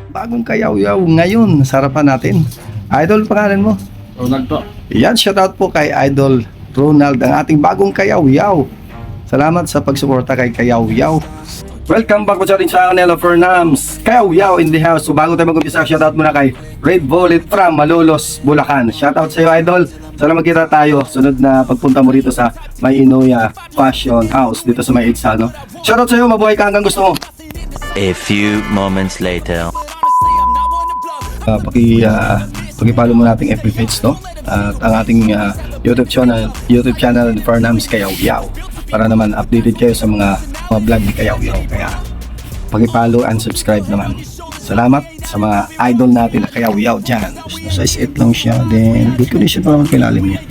bagong kayaw-yaw ngayon sa harapan natin. Idol, pangalan mo? Ronald po. Yan, shoutout po kay Idol Ronald, ang ating bagong kayaw-yaw. Salamat sa pagsuporta kay kayaw-yaw. Welcome back po sa ating channel of Fernams Kayaw-yaw in the house. So bago tayo mag-umpisa, shoutout muna kay Red Bullet from Malolos, Bulacan. Shoutout sa iyo, Idol. Sana magkita tayo sunod na pagpunta mo rito sa May Inoya Fashion House dito sa May Itza, no? Shoutout sa iyo, mabuhay ka hanggang gusto mo. A few moments later. Paki-follow mo nating FB page, no? At ang ating YouTube channel Fernams Kayaw-yaw, para naman updated kayo sa mga vlog ni Kayaw-yaw. Kaya paki-follow and subscribe naman. Salamat sa mga idol natin na Kayaw-yaw dyan. Size 8 lang siya, then good condition pa naman kilalim niya.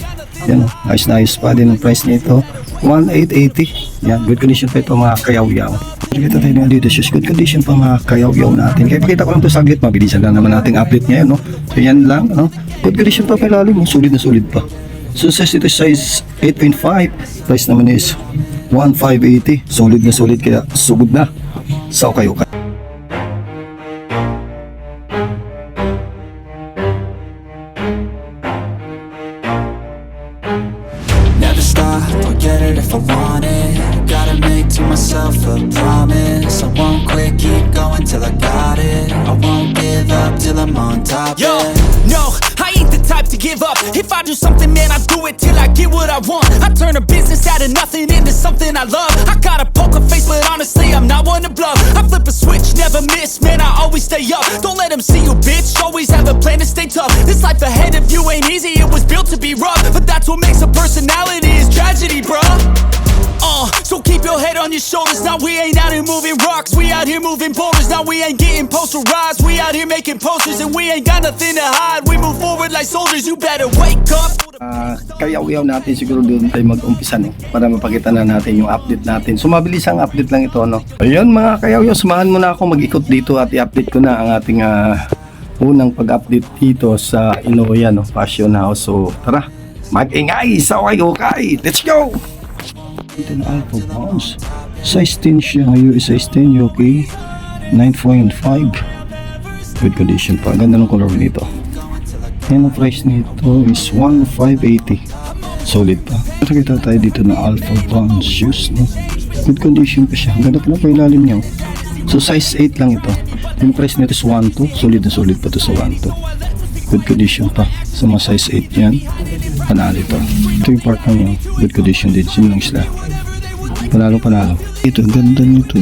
Yan, nice pa din ang price nito, 1,880. Yan, good condition pa ito mga Kayaw-yaw. Kita tayo nga dito, good condition pa mga Kayaw-yaw natin. Kaya pakita ko lang ito saglit, mabilisan lang naman nating update ngayon, no? So yan lang, no? Good condition pa kilalim, sulit na sulit pa. So size ito size 8.5, price naman is 1,580. Solid na solid, kaya sugod na. So kayo ka. Never stop, I'll get it if I want it. Gotta make to myself a promise. I won't quit, keep going till I got it. I won't give up till I'm on top. Yo, no, I ain't the type to give up. If I do something, man, I do it till I get what I want. I turn a business out of nothing into something I love. I got a poker face, but honestly, I'm not one to bluff. I flip a switch, never miss, man, I always stay up. Don't let them see you, bitch, always have a plan to stay tough. This life ahead of you ain't easy, it was built to be rough. But that's what makes a personality, is tragedy, bruh. So keep your head on your shoulders. Now we ain't out here moving rocks, we out here moving boulders. Now we ain't getting posterized, we out here making posters. And we ain't got nothing to hide, we move forward like soldiers. You better wake up. Kayaw-yaw natin siguro doon tayo mag-umpisa, no? Para mapakita na natin yung update natin. So mabilis ang update lang ito, no? Ayun mga kayaw-yaw, samahan mo na ako mag-ikot dito at i-update ko na ang ating unang pag-update dito sa Inoya, no? Fashion House. So tara, mag-ingay sa okay. Let's go! Ito na Alpha Bounce. Size 10 siya, US size 10, UK 9.5. Good condition pa. Ganda ng color nito. And ang price nito is 1,580. Solid pa. Nakita tayo dito na Alpha Bounce shoes, no? Good condition pa siya. Ganda pa na pa ilalim niya. So size 8 lang ito. Yung price nito is 1,2. Solid na solid pa to sa 1,2. Good condition pa. Sa mga size 8 yan, panalo ito. Ito yung partner niya. Good condition din. Sim lang sila. Panalo. Ito, ganda nito.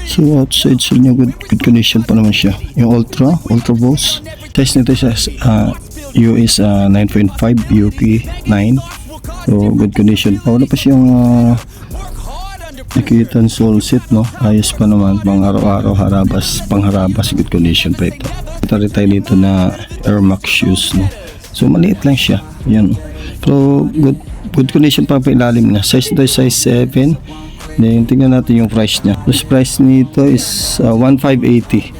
So outside sila niya, good condition pa naman siya. Yung Ultra Boss. Size nito siya US 9.5, UK 9. So good condition pa. Wala pa siyang nakita ang sole set, no? Ayos pa naman. Pang araw-araw, pangharabas. Good condition pa ito. Ito rin tayo dito na Air Max shoes, no? So maliit lang siya. Yan. Pero good condition pa ilalim na. Size nito size 7. Then tingnan natin yung price niya. Plus price nito is 1,580.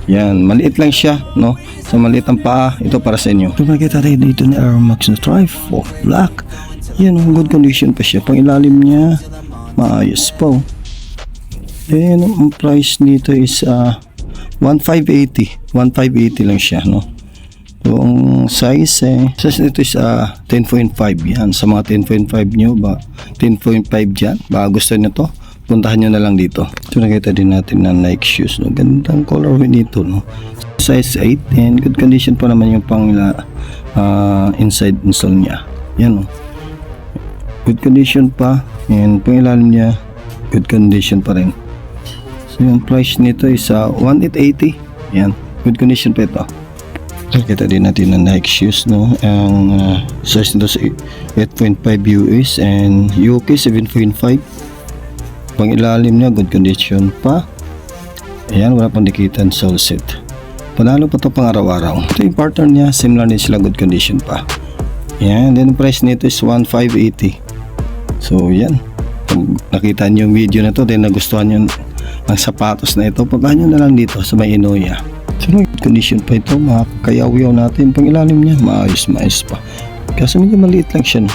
Yan, maliit lang siya, no? So maliit ang paa, ito para sa inyo. Ito makikita tayo dito ni Air Max na Tri-4 Black. Yan, good condition pa siya. Pang ilalim niya, maayos pa. Then ang price nito is 1,580. 1,580 lang siya, no? So ang size nito is 10.5. Yan, sa mga 10.5 nyo ba, 10.5 dyan, baka gusto nyo to, puntahan nyo na lang dito. Ito nakita din natin na Nike shoes, no? Gandang colorway nito, no? Size 8 and good condition pa naman yung pang inside insole niya. Yan, no? Good condition pa, and pang ilalim niya good condition pa rin. So yung price nito is 1,880. Yan, good condition pa ito. Kita din natin na Nike shoes, no? Ang size nito sa 8.5 US and UK 7.5. Pang ilalim niya good condition pa. Ayan, wala pang dikitan sole set. Panalo pa to pang araw-araw. Ito yung partner niya, similar din sila, good condition pa. Ayan, then price nito is 1,580. So yan, pag nakita niyo yung video na to, then nagustuhan niyo ang sapatos na ito, puntahan nyo na lang dito sa May Inoya. So condition pa ito, mga kayaw-yaw natin. Pang ilalim niya, maayos pa. Kasi medyo maliit lang siya, no?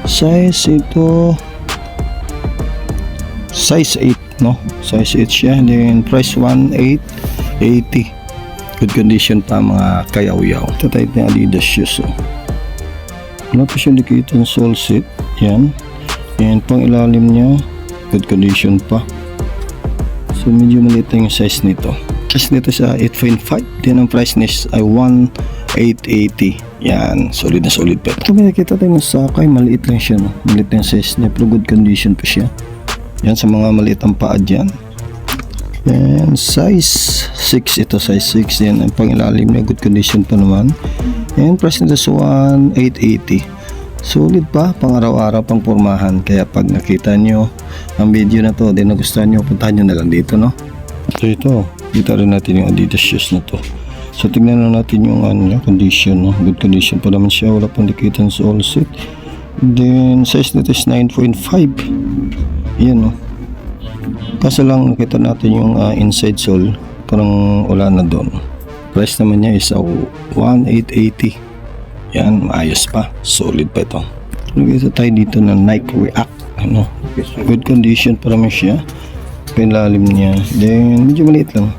Size ito size 8, no? Size 8 siya, and then price 1,880. Good condition pa mga kayaw-yaw. Ito tayo ng Adidas shoes. Wala pa siya nakita ng sole seat. Yan. And pang ilalim niya, good condition pa. So medyo maliit yung size nito. Size nito sa 8.5. Then ang price niya ay 1,880. Yan, solid na solid pa. Ito may nakita tayo ng Sakay, maliit lang siya, no? Maliit yung size niya, pero good condition pa siya. Yan sa mga maliit ang paa dyan. Yan, size 6 ito, size 6. Yan, ang pangilalim niya, good condition pa naman. Yan, price nito sa 1,880. Solid pa, pang araw-araw, pang pormahan. Kaya pag nakita nyo ang video na to, din nagustuhan nyo, puntahan nyo na lang dito, no? So ito, kita rin natin yung Adidas shoes na to. So tignan na natin yung condition, no? Good condition pa naman siya, wala pang dikitan sa all set. Then size nito is 9.5. Yan, no? Kaso lang nakita natin yung inside sole, parang wala na doon. Price naman niya is 1,880. Yan, maayos pa, solid pa ito. Nakita tayo dito na Nike React, ano? Good condition pa naman siya. Pinlalim niya, then medyo maliit lang,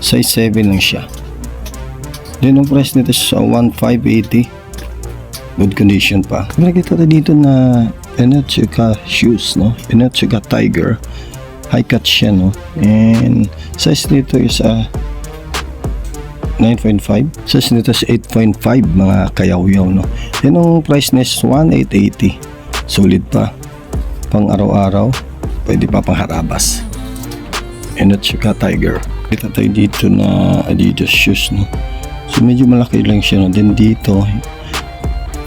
size 7 lang siya. Then ang price nito sa 1,580. Good condition pa. Nakita tayo dito na Onitsuka shoes, no? Onitsuka Tiger. High cut siya, no? And size nito is 9.5. Size nito is 8.5 mga kayaw-yaw, no? Then ang price niya is 1,880. Solid pa. Pang araw-araw. Pwede pa pang harabas. Onitsuka Tiger. Kita tayo dito na Adidas shoes, no? So medyo malaki lang siya, no? Then dito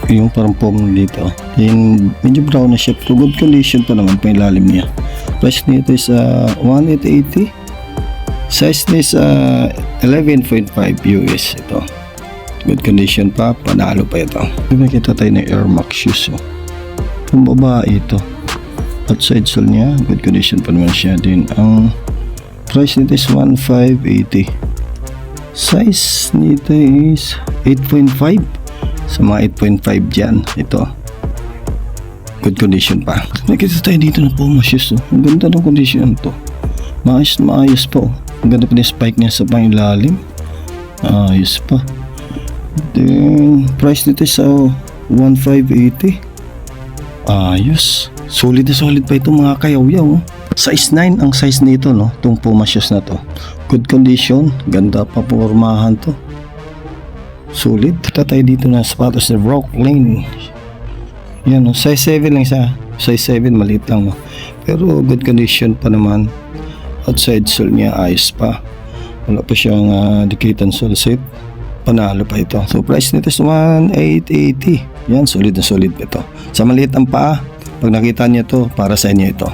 yung parang foam dito, then medyo brown na siya, pero good condition pa naman pa ilalim niya. Price nito is 1,880. Size niya is 11.5 US. Ito, good condition pa, panalo pa ito. Nakita tayo ng Air Max shoes, oh. Pang babae ito, outside sole niya, good condition pa naman siya. Then ang price nito is 1,580. Size nito is 8.5. Sa mga 8.5 dyan, ito, good condition pa. Nakita tayo dito na Puma shoes, oh. Ang ganda ng condition to. Maayos na maayos po. Ang ganda pa yung spike niya sa pangilalim. Ayos pa. Then price nito sa 1,580. Ayos, solid na solid pa ito mga kayaw-yaw, oh. Size 9 ang size nito, no? Itong Puma shoes na to. Good condition, ganda pa, pormahan to. Solid. Kita tayo dito na sapatos na Brooklyn. Yan, no? Size 7 lang siya. Size 7, maliit lang, no? Pero good condition pa naman. Outside sole niya, ayos pa. Wala pa siyang dikitan sole set. Panalo pa ito. So price nito is 1,880. Yan, solid na solid pa ito. Sa maliit ang paa, pag nakita niyo to, para sa inyo ito.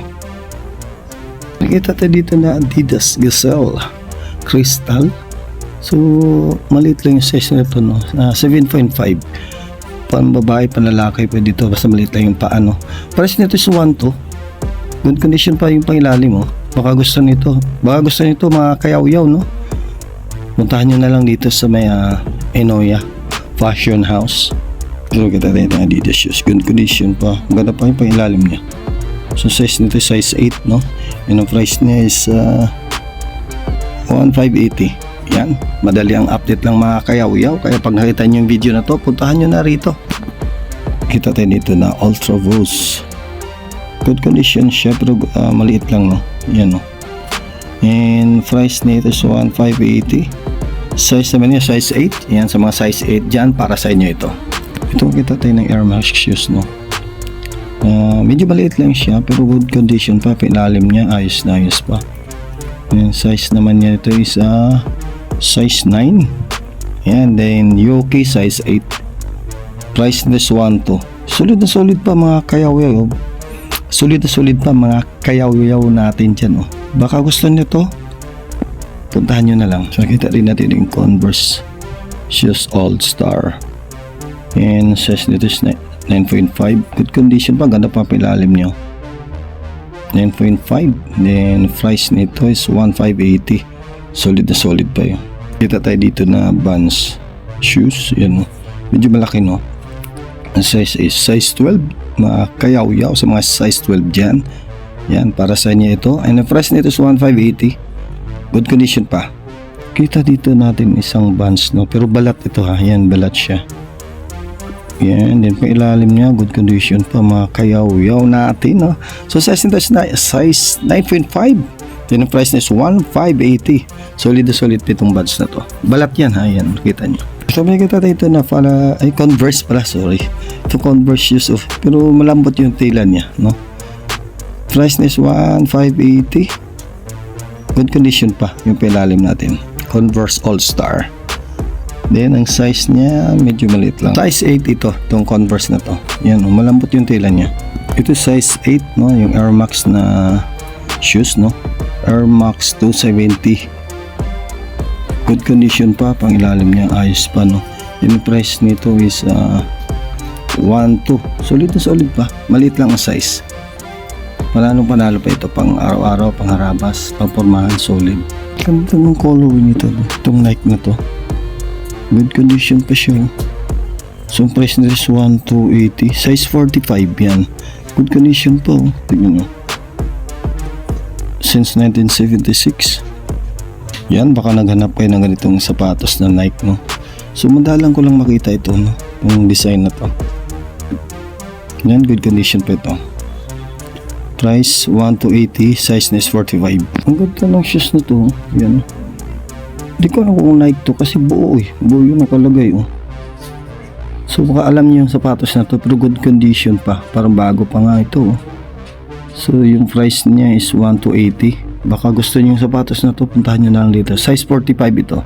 Nakita tayo dito na Adidas Gazelle Crystal. So maliit lang yung size nito, no? 7.5. Pan babae, pan lalaki, pwede dito, basta maliit lang yung paa, no? Price nito is 1,2. Good condition pa yung pangilalim, mo. Baka gusto nito mga kayaw-yaw, no? Puntahan nyo na lang dito sa may Enoya Fashion House. So kita tayo ng Adidas shoes, good condition pa, maganda pa yung pangilalim niya. So size nito is size 8, no? And ang price niya is 1,580. Yan, madali ang update lang mga kayaw-yaw. Kaya pag nakita nyo yung video na to, puntahan nyo na rito. Kita tayo dito na Ultra Boost. Good condition siya, pero maliit lang, no? Yan, no? And price nito is 1,580. Size naman niya, size 8. Yan, sa mga size 8 dyan, para sa inyo ito. Ito, kita tayo ng Air Max shoes, no? Medyo maliit lang siya, pero good condition pa. Pinalim niya, ayos na ayos pa. And size naman niya ito is size 9. Yan, then Yoki size 8. Price this 1,2. Solid na solid pa mga kayaw-yaw. Solid na solid pa mga kayaw-yaw natin dyan, oh. Baka gusto nyo to, puntahan nyo na lang. So nakita rin natin yung Converse shoes All Star. And size nito is 9.5. Good condition pa, ganda pa pilalim nyo. 9.5. Then price nito is 1,580. Solid na solid pa yun. Kita tayo dito na Vans shoes. Yan, medyo malaki, no? Ang size is size 12. Mga kayaw-yaw sa mga size 12 dyan. Yan, para sa inyo ito. And the price nito is 1,580. Good condition pa. Kita dito natin isang Vans, no? Pero balat ito ha. Yan, balat siya. Yan, din pa ilalim niya, good condition pa, mga kayaw-yaw natin, no? So size nito is size 9.5. Then ang price na is 1,580. Solid na solid itong Vans na to. Balat yan ha, yan, kita niyo. So may kita dito na pala, ay Converse pala, sorry. Ito Converse shoes of, pero malambot yung tela niya, no? Price na is 1,580. Good condition pa yung pailalim natin. Converse All-Star. Then ang size niya medyo maliit lang. Size 8 ito, itong Converse na to. Yan, malambot yung tela niya. Ito size 8, no, yung Air Max na shoes, no. Air Max 270. Good condition pa, pang ilalim niya ayos pa, no. Yung price nito is 1,200. Solid na solid pa. Maliit lang ang size. Malalong panalo pa ito pang araw-araw, pang harabas, pang pormahan, solid. Ganda ng colorway nito, no? Itong Nike na to. Good condition pa siya. So price nito is 1,280. Size 45 yan. Good condition pa, oh. Tignan nyo. Since 1976. Yan, baka naghanap kayo ng ganitong sapatos na Nike, no? So madalang ko lang makita ito, no? Yung design na to. Yan, good condition pa ito. Price 1,280, size na is 45. Ang ganda ng shoes na to. Yan. Hindi ko alam kung Nike to kasi buo eh. Buo yun nakalagay oh. So baka alam niyo yung sapatos na to pero good condition pa. Parang bago pa nga ito oh. So yung price niya is 1,280. Baka gusto niyo yung sapatos na to, puntahan niyo na lang dito. Size 45 ito.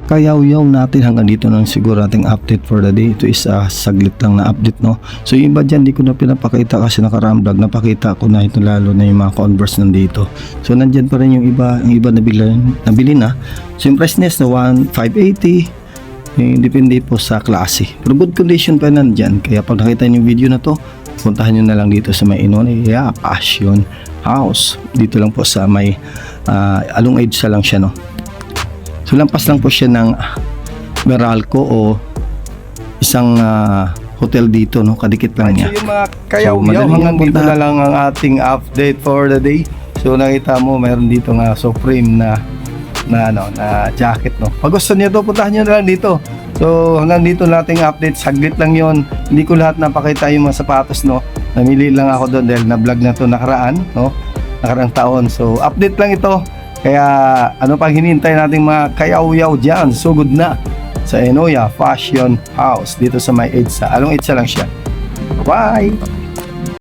Kayaw-yaw natin, hanggang dito lang siguro ating update for the day. Ito is saglit lang na update, no. So yung iba dyan di ko na pinapakita kasi naka-RAM vlog, napakita ko na ito, lalo na yung mga Converse nandito. So nandyan pa rin yung iba nabili na. So yung price nest na 1,580. Depende po sa klase, pero good condition pa nandyan. Kaya pag nakita niyo yung video na to, puntahan nyo na lang dito sa may Inoya Passion House. Dito lang po sa may Along Edsa lang siya, no. So lampas lang po siya ng Meralco o isang hotel dito, no, kadikit lang niya. So yung mga kayaw-yaw, hanggang dito na lang ang ating update for the day. So nakita mo mayroon dito nga Supreme na jacket, no. Pag gusto niyo to, puntahan niyo na lang dito. So hanggang dito nating update, saglit lang yon. Hindi ko lahat napakita yung mga sapatos, no. Namili lang ako doon dahil na-vlog na to nakaraan, no, nakaraang taon. So update lang ito. Kaya ano pang hinihintay nating mga kayaw-yaw dyan, sugod na sa Inoya Fashion House dito sa may Edsa. Along Edsa lang siya. Bye!